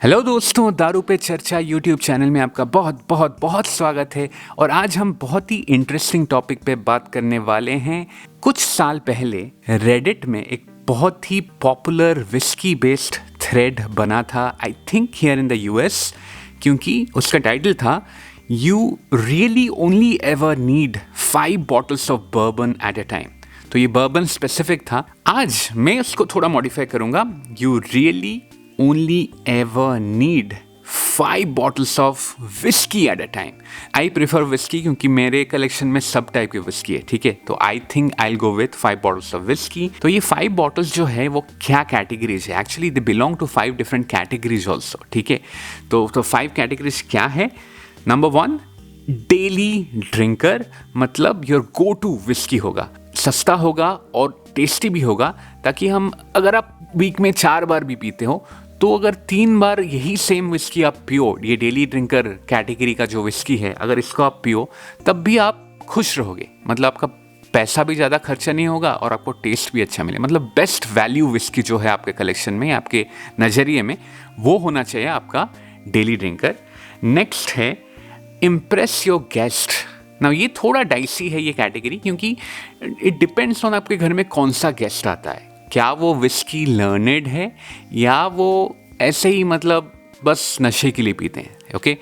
Hello दोस्तों, दारू पे चर्चा यूट्यूब चैनल में आपका बहुत बहुत बहुत स्वागत है। और आज हम बहुत ही इंटरेस्टिंग टॉपिक पे बात करने वाले हैं। कुछ साल पहले रेडिट में एक बहुत ही पॉपुलर विस्की बेस्ड थ्रेड बना था, I think here in the US, क्योंकि उसका टाइटल था you really only ever need 5 bottles of bourbon at a time. तो ये बर्बन स्पेसिफिक था। आज मैं उसको थोड़ा मॉडिफाई करूंगा, you really only ever need 5 bottles of whiskey at a time. I prefer whiskey क्योंकि मेरे कलेक्शन में सब टाइप की whiskey है, ठीक है। तो I think I'll go with 5 bottles of whiskey. तो ये 5 bottles जो है वो क्या कैटेगरीज है? Actually they belong to 5 different categories also, ठीक है। तो 5 categories क्या है? Number 1, डेली ड्रिंकर, मतलब योर गो टू विस्की होगा, सस्ता होगा और टेस्टी भी होगा, ताकि हम अगर आप वीक में 4 बार भी पीते हो तो अगर 3 बार यही सेम विस्की आप पियो, ये डेली ड्रिंकर कैटेगरी का जो विस्की है, अगर इसको आप पियो तब भी आप खुश रहोगे। मतलब आपका पैसा भी ज़्यादा खर्चा नहीं होगा और आपको टेस्ट भी अच्छा मिले। मतलब बेस्ट वैल्यू विस्की जो है आपके कलेक्शन में, आपके नज़रिए में, वो होना चाहिए आपका डेली ड्रिंकर। नेक्स्ट है इम्प्रेस योर गेस्ट। ना ये थोड़ा डाइसी है ये कैटेगरी, क्योंकि इट डिपेंड्स ऑन आपके घर में कौन सा गेस्ट आता है। क्या वो विस्की लर्नेड है या वो ऐसे ही मतलब बस नशे के लिए पीते हैं। Okay,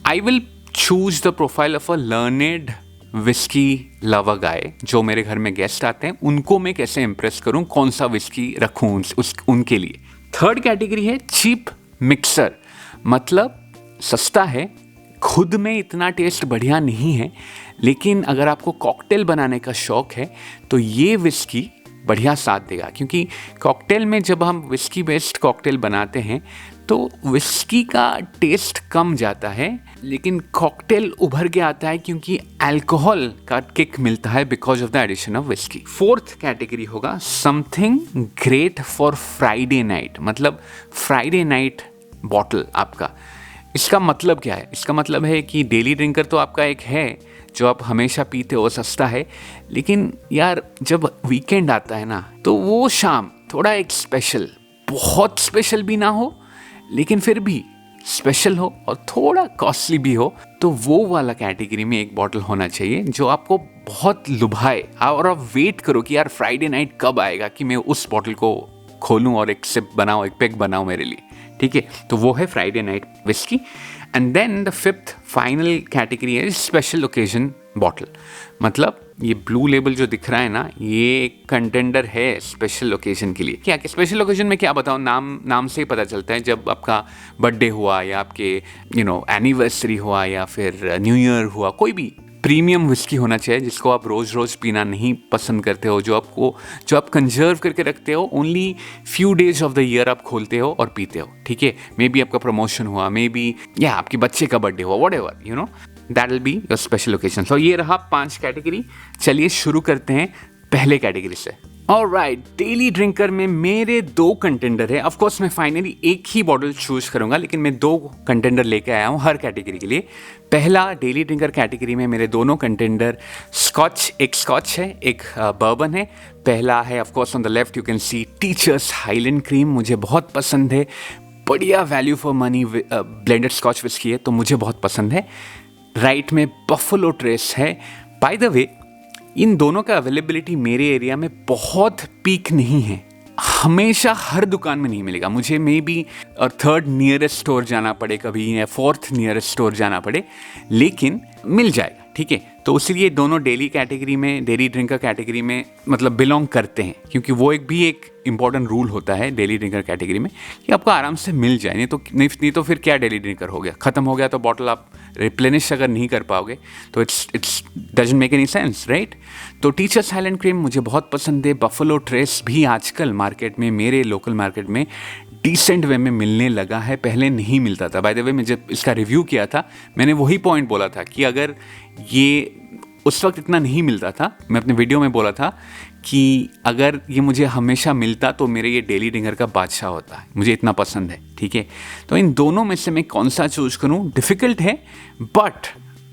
I will choose the profile of a learned whisky lover guy. जो मेरे घर में गेस्ट आते हैं उनको मैं कैसे इम्प्रेस करूं, कौन सा विस्की रखूं उनके लिए। थर्ड कैटेगरी है चीप मिक्सर, मतलब सस्ता है, खुद में इतना टेस्ट बढ़िया नहीं है, लेकिन अगर आपको कॉकटेल बनाने का शौक है तो ये विस्की बढ़िया साथ देगा। क्योंकि कॉकटेल में जब हम विस्की बेस्ड कॉकटेल बनाते हैं तो विस्की का टेस्ट कम जाता है, लेकिन कॉकटेल उभर के आता है क्योंकि अल्कोहल का किक मिलता है because of the addition of whisky. Fourth category होगा something great for Friday night, मतलब फ्राइडे नाइट बॉटल आपका। इसका मतलब क्या है? इसका मतलब है कि डेली ड्रिंकर तो आपका एक है जो आप हमेशा पीते हो, सस्ता है, लेकिन यार जब वीकेंड आता है ना तो वो शाम थोड़ा एक स्पेशल, बहुत स्पेशल भी ना हो लेकिन फिर भी स्पेशल हो और थोड़ा कॉस्टली भी हो, तो वो वाला कैटेगरी में एक बॉटल होना चाहिए जो आपको बहुत लुभाए और आप वेट करो कि यार फ्राइडे नाइट कब आएगा कि मैं उस बॉटल को खोलूं और एक सिप बनाऊं, एक पेग बनाऊं मेरे लिए, ठीक है। तो वो है Friday night whisky. And then the fifth final category है स्पेशल ओकेजन बॉटल, मतलब ये ब्लू लेबल जो दिख रहा है ना, ये एक कंटेंडर है स्पेशल ओकेजन के लिए। क्या कि स्पेशल ओकेजन में क्या बताऊँ, नाम से ही पता चलता है। जब आपका बर्थडे हुआ या आपके एनिवर्सरी हुआ या फिर न्यू ईयर हुआ, कोई भी प्रीमियम विस्की होना चाहिए जिसको आप रोज़ रोज़ पीना नहीं पसंद करते हो, जो आप कंजर्व करके रखते हो, only few days of the year आप खोलते हो और पीते हो, ठीक है। मे बी आपका प्रमोशन हुआ, मे बी या आपके बच्चे का बर्थडे हुआ, what ever that will be your special occasion. तो ये रहा 5 कैटेगरी। चलिए शुरू करते हैं पहले कैटेगरी से। ऑलराइट, डेली ड्रिंकर में मेरे 2 कंटेंडर है। ऑफ कोर्स मैं फाइनली एक ही बॉटल चूज करूंगा, लेकिन मैं 2 कंटेंडर लेके आया हूं हर कैटेगरी के लिए। पहला डेली ड्रिंकर कैटेगरी में मेरे दोनों कंटेंडर एक स्कॉच है, एक बर्बन है। पहला है of course on the left you can see Teacher's Highland Cream, मुझे बहुत पसंद है, बढ़िया value for money blended scotch whisky है, तो मुझे बहुत पसंद है। राइट में बफलो ट्रेस है। बाय द वे इन दोनों का अवेलेबिलिटी मेरे एरिया में बहुत पीक नहीं है, हमेशा हर दुकान में नहीं मिलेगा। मुझे मे बी और 3rd नियरेस्ट स्टोर जाना पड़े कभी, या 4th नियरेस्ट स्टोर जाना पड़े, लेकिन मिल जाएगा, ठीक है। तो इसलिए दोनों डेली कैटेगरी में, डेली ड्रिंकर कैटेगरी में मतलब बिलोंग करते हैं, क्योंकि वो एक इंपॉर्टेंट रूल होता है डेली ड्रिंकर कैटेगरी में कि आपको आराम से मिल जाए। नहीं तो फिर क्या डेली ड्रिंकर हो गया, ख़त्म हो गया तो बॉटल आप रिप्लेनिश अगर नहीं कर पाओगे तो it's doesn't make any sense, right. तो टीचर्स हाईलैंड क्रीम मुझे बहुत पसंद है। बफलो ट्रेस भी आजकल मार्केट में, मेरे लोकल मार्केट में डिसेंट वे में मिलने लगा है, पहले नहीं मिलता था। बाय द वे मैं जब इसका रिव्यू किया था मैंने वही पॉइंट बोला था कि अगर ये उस वक्त इतना नहीं मिलता था, मैं अपने वीडियो में बोला था कि अगर ये मुझे हमेशा मिलता तो मेरे ये डेली ड्रिंकर का बादशाह होता है, मुझे इतना पसंद है, ठीक है। तो इन दोनों में से मैं कौन सा चूज करूं, डिफिकल्ट है, but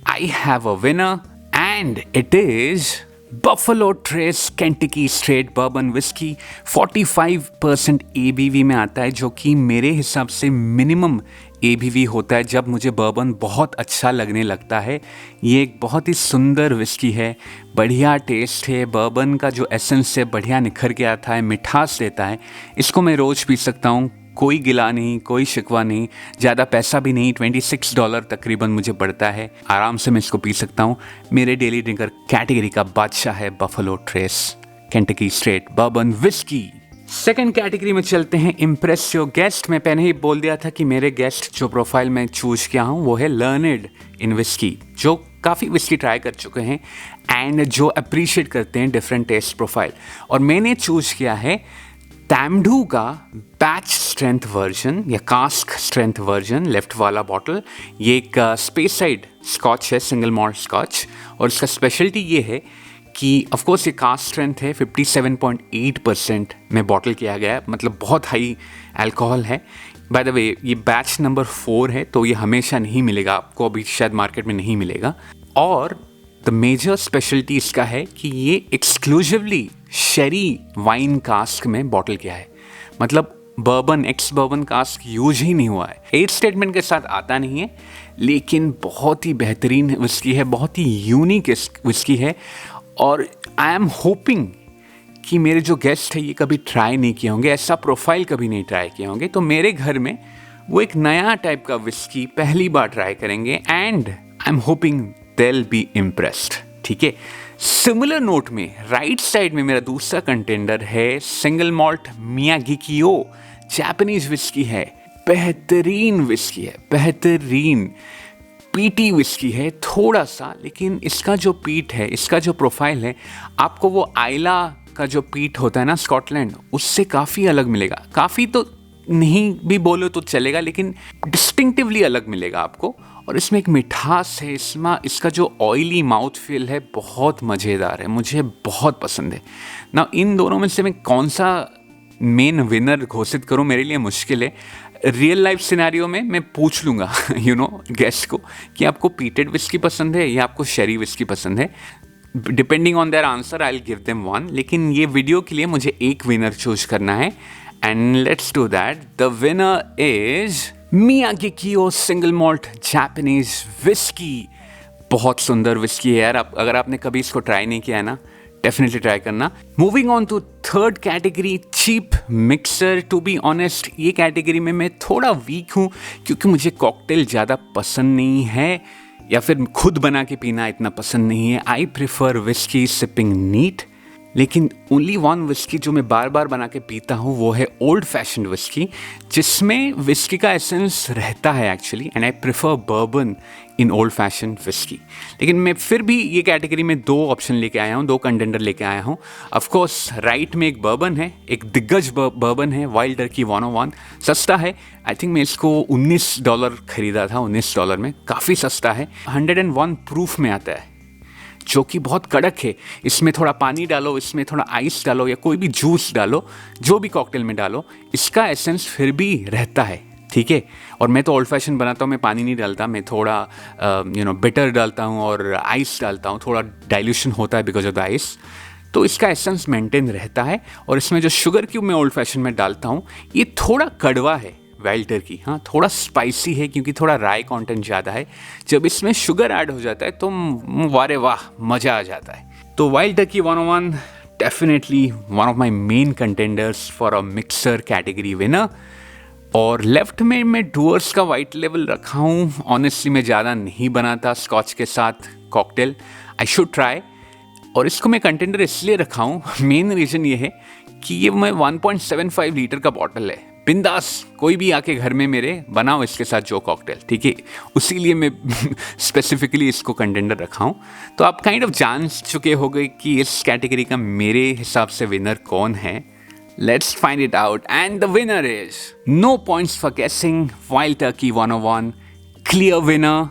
I have a winner and it is buffalo trace Kentucky straight bourbon whisky 45% ABV में आता है, जो कि मेरे हिसाब से मिनिमम एबीवी होता है जब मुझे बर्बन बहुत अच्छा लगने लगता है। ये एक बहुत ही सुंदर विस्की है, बढ़िया टेस्ट है, बर्बन का जो एसेंस है बढ़िया निखर के आता है, मिठास देता है। इसको मैं रोज़ पी सकता हूँ, कोई गिला नहीं, कोई शिकवा नहीं, ज़्यादा पैसा भी नहीं, $26 तकरीबन मुझे पड़ता है, आराम से मैं इसको पी सकता हूँ। मेरे डेली ड्रिंकर कैटेगरी का बादशाह है buffalo trace Kentucky straight bourbon whisky. Second category में चलते हैं, इम्प्रेस योर गेस्ट। मैं पहले ही बोल दिया था कि मेरे गेस्ट जो प्रोफाइल मैं चूज किया हूँ वो है लर्नड इन विस्की, जो काफ़ी विस्की ट्राई कर चुके हैं एंड जो अप्रिशिएट करते हैं डिफरेंट टेस्ट प्रोफाइल। और मैंने चूज किया है तैमडू का बैच स्ट्रेंथ वर्जन या कास्क स्ट्रेंथ वर्जन, लेफ्ट वाला बॉटल। ये एक स्पेस साइड स्कॉच है, सिंगल मॉल्ट स्कॉच, और इसका स्पेशलिटी ये है कि ऑफ कोर्स ये कास्ट स्ट्रेंथ है, 57.8% में बॉटल किया गया है, मतलब बहुत हाई अल्कोहल है। बाय द वे ये बैच नंबर 4 है, तो ये हमेशा नहीं मिलेगा आपको, अभी शायद मार्केट में नहीं मिलेगा। और द मेजर स्पेशलिटी इसका है कि ये एक्सक्लूसिवली शेरी वाइन कास्क में बॉटल किया है, मतलब bourbon ex bourbon cask use ही नहीं हुआ है। एज स्टेटमेंट के साथ आता नहीं है, लेकिन बहुत ही बेहतरीन विस्की है, बहुत ही यूनिक विस्की है। और आई एम होपिंग कि मेरे जो गेस्ट है ये कभी ट्राई नहीं किए होंगे, ऐसा प्रोफाइल कभी नहीं ट्राई किए होंगे, तो मेरे घर में वो एक नया टाइप का विस्की पहली बार ट्राई करेंगे and I am hopping they'll be impressed। ठीक है, सिमिलर नोट में राइट साइड में मेरा दूसरा कंटेंडर है सिंगल मॉल्ट मियागिकियो, जापानीज विस्की है, बेहतरीन विस्की है, बेहतरीन पीटी विस्की है थोड़ा सा, लेकिन इसका जो पीट है, इसका जो प्रोफाइल है, आपको वो आइला का जो पीट होता है ना स्कॉटलैंड, उससे काफ़ी अलग मिलेगा। काफ़ी तो नहीं भी बोलो तो चलेगा, लेकिन डिस्टिंक्टिवली अलग मिलेगा आपको। और इसमें एक मिठास है, इसका जो ऑयली माउथ फील है बहुत मज़ेदार है, मुझे बहुत पसंद है ना। इन दोनों में से मैं कौन सा मेन विनर घोषित करूं, मेरे लिए मुश्किल है। रियल लाइफ सिनेरियो में मैं पूछ लूँगा गेस्ट को कि आपको पीटेड विस्की पसंद है या आपको शेरी विस्की पसंद है। Depending on their answer I will give them one, लेकिन ये वीडियो के लिए मुझे एक विनर चूज करना है and let's do that. The winner is Miyagikyo single malt Japanese whisky. बहुत सुंदर विस्की है यार, अगर आपने कभी इसको ट्राई नहीं किया है ना, डेफिनेटली ट्राई करना। Moving on to third category, cheap mixer. To be honest ये कैटेगरी में मैं थोड़ा वीक हूँ, क्योंकि मुझे कॉकटेल ज़्यादा पसंद नहीं है, या फिर खुद बना के पीना इतना पसंद नहीं है। I prefer whisky sipping neat, लेकिन ओनली वन विस्की जो मैं बार बार बना के पीता हूँ वो है ओल्ड फैशन विस्की, जिसमें विस्की का एसेंस रहता है actually, and I prefer bourbon in old fashion whisky. लेकिन मैं फिर भी ये कैटेगरी में 2 ऑप्शन लेके आया हूँ, 2 कंटेंडर लेके आया हूँ। ऑफकोर्स राइट में एक बर्बन है, एक दिग्गज बर्बन है, वाइल्ड टर्की 101, सस्ता है। आई थिंक मैं इसको $19 खरीदा था, $19 में, काफ़ी सस्ता है। 101 प्रूफ में आता है, जो कि बहुत कड़क है। इसमें थोड़ा पानी डालो, इसमें थोड़ा आइस डालो या कोई भी जूस डालो, जो भी कॉकटेल में डालो, इसका एसेंस फिर भी रहता है। ठीक है, और मैं तो ओल्ड फैशन बनाता हूँ, मैं पानी नहीं डालता, मैं थोड़ा बिटर डालता हूँ और आइस डालता हूँ, थोड़ा डाइल्यूशन होता है बिकॉज ऑफ द आइस, तो इसका एसेंस मेंटेन रहता है। और इसमें जो शुगर क्यूब मैं ओल्ड फैशन में डालता हूँ, ये थोड़ा कड़वा है वाइल्ड टर्की, हाँ थोड़ा स्पाइसी है क्योंकि थोड़ा राई कंटेंट ज़्यादा है। जब इसमें शुगर ऐड हो जाता है तो वारे वाह मज़ा आ जाता है। तो wild Turkey 101 definitely one of my main contenders for a mixer category winner. और लेफ्ट में मैं डुअर्स का वाइट लेवल रखा हूँ। ऑनेस्टली मैं ज़्यादा नहीं बनाता स्कॉच के साथ कॉकटेल, आई शुड ट्राई। और इसको मैं कंटेंडर इसलिए रखा हूँ, मेन रीज़न ये है कि ये मैं 1.75 लीटर का बॉटल है, बिंदास कोई भी आके घर में मेरे बनाओ इसके साथ जो कॉकटेल, ठीक है, उसी लिए मैं स्पेसिफिकली इसको कंटेंडर रखा हूँ। तो आप काइंड ऑफ जान चुके हो गए कि इस कैटेगरी का मेरे हिसाब से विनर कौन है। Let's find it out and the winner is, no points for guessing, Wild Turkey 101, clear winner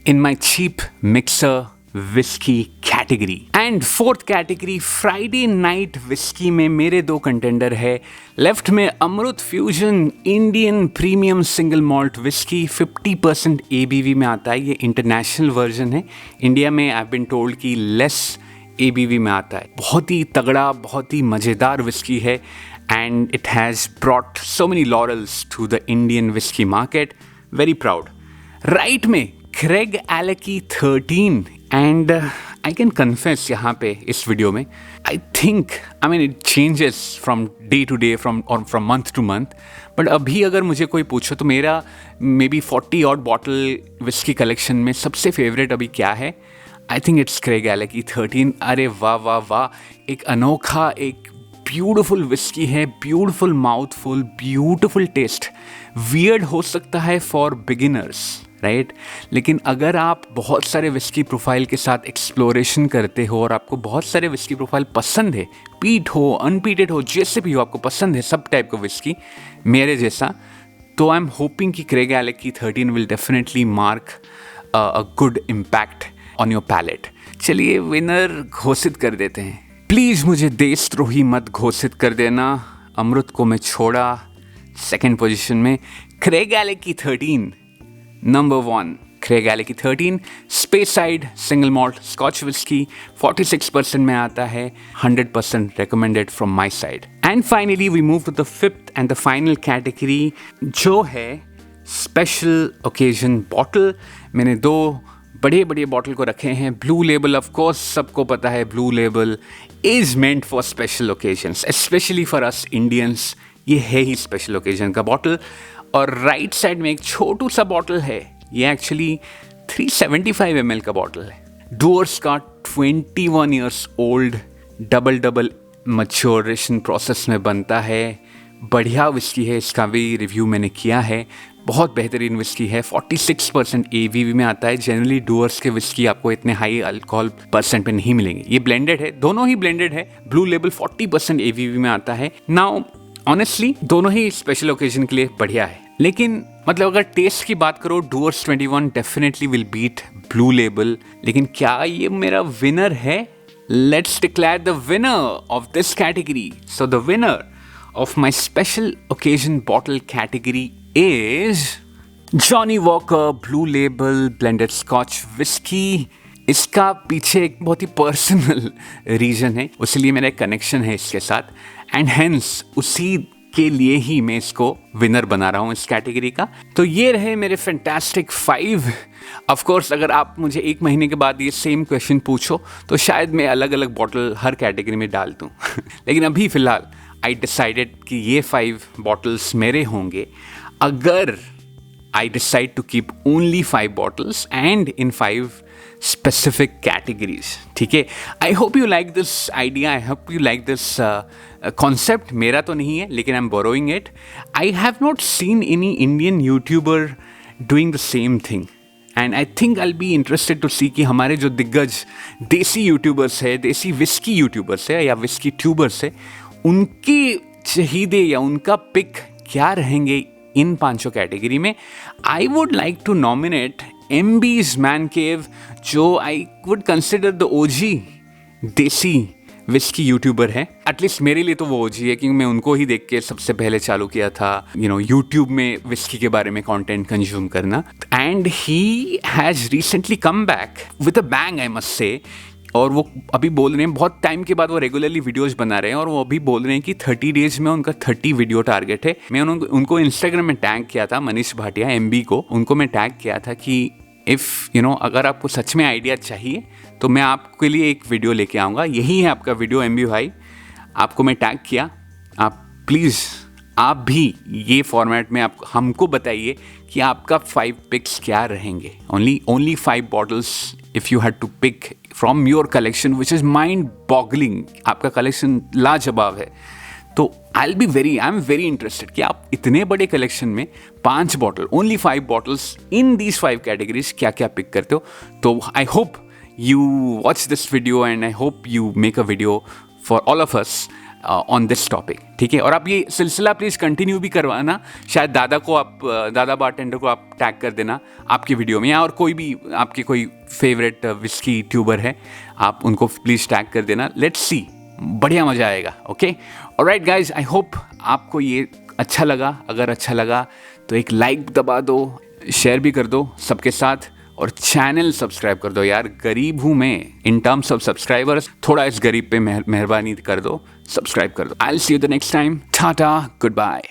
in my cheap mixer whisky category. And fourth category Friday night whisky में मेरे 2 कंटेंडर है। Left में Amrut fusion Indian premium single malt whisky, 50% ABV में आता है। ये international version है, India में आई हैव बीन टोल्ड कि लेस ABV में आता है। बहुत ही तगड़ा, बहुत ही मज़ेदार विस्की है and it has brought so many laurels to the Indian whisky market. Very proud. Right में Craigellachie 13 and I can confess यहाँ पे इस वीडियो में I mean it changes from day to day, from month to month, but अभी अगर मुझे कोई पूछो तो मेरा maybe 40 odd bottle whisky collection में सबसे फेवरेट अभी क्या है, I think it's Craigellachie 13। अरे वाह वाह वाह, एक अनोखा, एक ब्यूटिफुल विस्की है, beautiful mouthful, beautiful taste. Weird हो सकता है फॉर बिगिनर्स, राइट, लेकिन अगर आप बहुत सारे विस्की प्रोफाइल के साथ एक्सप्लोरेशन करते हो और आपको बहुत सारे विस्की प्रोफाइल पसंद है, पीट हो, अनपीटेड हो, जैसे भी हो, आपको पसंद है सब टाइप का विस्की मेरे जैसा, तो आई एम होपिंग कि Craigellachie 13 will definitely mark a good impact on your palate. चलिए विनर घोषित कर देते हैं। प्लीज़ मुझे देशद्रोही मत घोषित कर देना। अमृत को मैं छोड़ा सेकेंड पोजीशन में। Craigellachie 13 number 1, Craigellachie 13 Speyside single malt Scotch whisky 46% में आता है, 100% recommended from my side. And finally we move to the fifth and the final category जो है स्पेशल ओकेजन बॉटल। मैंने 2 बड़े बड़े बॉटल को रखे हैं। ब्लू लेबल, ऑफ कोर्स सबको पता है, blue label is meant for special occasions, specially for us Indians. ये है ही स्पेशल ओकेजन का बॉटल। और राइट साइड में एक छोटू सा बॉटल है, ये एक्चुअली 375 ml का बॉटल है। डूअर्स का 21 years old double maturation process में बनता है। बढ़िया विस्की है, इसका भी रिव्यू मैंने किया है, बहुत बेहतरीन विस्की है। 46% ABV में आता है। जनरली डूअर्स के विस्की आपको इतने हाई अल्कोहल परसेंट पे नहीं मिलेंगे। ये ब्लेंडेड है, दोनों ही ब्लेंडेड है। ब्लू लेबल 40% ABV में आता है। नाउ ऑनेस्टली दोनों ही स्पेशल ओकेजन के लिए बढ़िया है, लेकिन मतलब अगर टेस्ट की बात करो, Dewar's 21 definitely will beat blue label. लेकिन क्या ये मेरा विनर है? Let's declare the winner of this category. So the winner of my special occasion bottle category is Johnnie Walker Blue Label Blended Scotch Whiskey। इसका पीछे एक बहुत ही personal reason है, उसलिए मेरा एक कनेक्शन है इसके साथ, एंड हेंस उसी के लिए ही मैं इसको विनर बना रहा हूँ इस कैटेगरी का। तो ये रहे मेरे फैंटास्टिक 5। ऑफ कोर्स अगर आप मुझे 1 महीने के बाद ये सेम क्वेश्चन पूछो तो शायद मैं अलग अलग बॉटल हर कैटेगरी में डाल दूँ लेकिन अभी फ़िलहाल आई डिसाइडेड कि ये 5 बॉटल्स मेरे होंगे अगर I decide to keep only 5 bottles and in 5 specific categories. ठीक है, I hope you like this idea, I hope you like this concept. मेरा तो नहीं है लेकिन I'm borrowing it. I have not seen any Indian YouTuber doing the same thing. And I think I'll be interested to see कि हमारे जो दिग्गज देसी यूट्यूबर्स है, देसी विस्की यूट्यूबर्स है या विस्की ट्यूबर्स है, उनकी चहीदे या उनका पिक क्या रहेंगे इन 5 कैटेगरी में। I would like to nominate MB's Man Cave, जो I would consider the OG desi whisky YouTuber है। एटलीस्ट मेरे लिए तो वो OG है, क्योंकि मैं उनको ही देख के सबसे पहले चालू किया था यूट्यूब में विस्की के बारे में कंटेंट कंज्यूम करना। And he has recently come back with a bang, I must say. और वो अभी बोल रहे हैं, बहुत टाइम के बाद वो रेगुलरली वीडियोस बना रहे हैं, और वो अभी बोल रहे हैं कि 30 डेज में उनका 30 वीडियो टारगेट है। मैं उनको इंस्टाग्राम में टैग किया था, मनीष भाटिया MB को, उनको मैं टैग किया था कि इफ़ अगर आपको सच में आइडिया चाहिए तो मैं आपके लिए एक वीडियो लेके आऊँगा। यही है आपका वीडियो MB भाई, आपको मैं टैग किया। आप प्लीज़ आप भी ये फॉर्मेट में आप हमको बताइए कि आपका 5 पिक्स क्या रहेंगे। Only 5 bottles if you had to pick from your collection which is mind boggling. आपका कलेक्शन लाजवाब है, तो आई एम वेरी इंटरेस्टेड कि आप इतने बड़े कलेक्शन में 5 bottle, only 5 bottles in these 5 categories क्या क्या पिक करते हो। तो I hope you watch this video and I hope you make a video for all of us on this topic, ठीक है। और आप ये सिलसिला प्लीज़ कंटिन्यू भी करवाना। शायद दादा बारटेंडर को आप टैग कर देना आपकी वीडियो में, या और कोई भी आपके कोई फेवरेट विस्की ट्यूबर है, आप उनको प्लीज़ टैग कर देना। लेट्स सी, बढ़िया मज़ा आएगा। Okay, alright guys, I hope आपको ये अच्छा लगा। अगर अच्छा लगा तो एक लाइक दबा दो, शेयर भी कर दो सबके साथ, और चैनल सब्सक्राइब कर दो यार, गरीब हूं मैं इन टर्म्स ऑफ सब्सक्राइबर्स, थोड़ा इस गरीब पे मेहरबानी कर दो, सब्सक्राइब कर दो। I will see you the next time, tata, good bye.